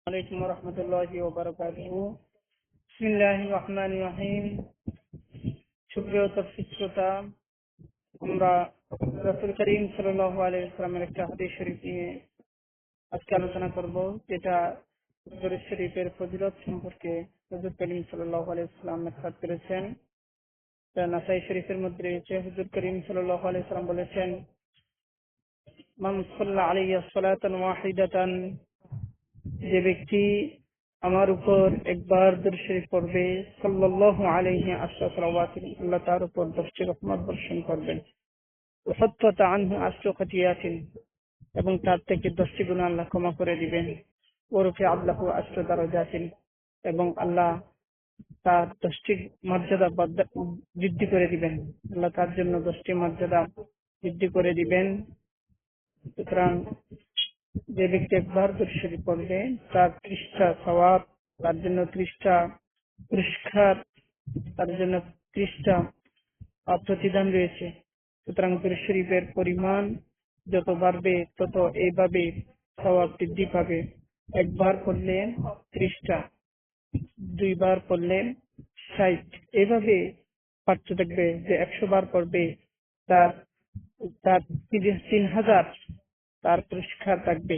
আলাইকুম রহমতুল্লাহি ওয়া বারাকাতুহু। বিসমিল্লাহির রহমানির রহিম। সুপ্রিয় দর্শক শ্রোতা, আমরা রাসূল করিম সাল্লাল্লাহু আলাইহি ওয়াসাল্লামের একটা হাদিস শরীফ নিয়ে আজকে আলোচনা করব, যেটা দরুদ শরীফের ফজিলত সম্পর্কে হুজুর করিম সাল্লাল্লাহু আলাইহি ওয়াসাল্লাম ইরশাদ করেছেন। নাসাই শরীফের মধ্যে রয়েছে, হুজুর করিম সাল্লাল্লাহু আলাইহি ওয়াসাল্লাম বলেছেন, মান সাল্লা আলাইয়া সালাতান ওয়াহিদাতান, যে ব্যক্তি আমার উপর একবার দরুদ শরীফ পড়বে, সাল্লাল্লাহু আলাইহি আশরা সালাওয়াতিন, আল্লাহ তার উপর 10টি রহমত বর্ষণ করবেন। ওয়াহাত্তাতা আনহু আশরা খাতিয়াতিন, এবং তার থেকে 10টি গুনাহ আল্লাহ ক্ষমা করে দিবেন। ওরফে আল্লাহু আশরা দারাজাতিন, এবং আল্লাহ তার 10টি মর্যাদা বৃদ্ধি করে দিবেন। আল্লাহ তার জন্য 10টি মর্যাদা বৃদ্ধি করে দিবেন। সুতরাং যে ব্যক্তি একবার দরুদ শরীফ পড়বে, তার 30টা সওয়াব, তার জন্য 30টা পুরস্কার, তার জন্য 30টা প্রতিদান রয়েছে। সুতরাং দরুদ শরীফের পরিমাণ যত বাড়বে তত এইভাবে সওয়াব বৃদ্ধি পাবে। একবার পড়লে 30টা, দুইবার পড়লে 60, এইভাবে বাড়তে থাকবে। যে 100 বার পড়বে তার তার 3000 তার পুরস্কার থাকবে।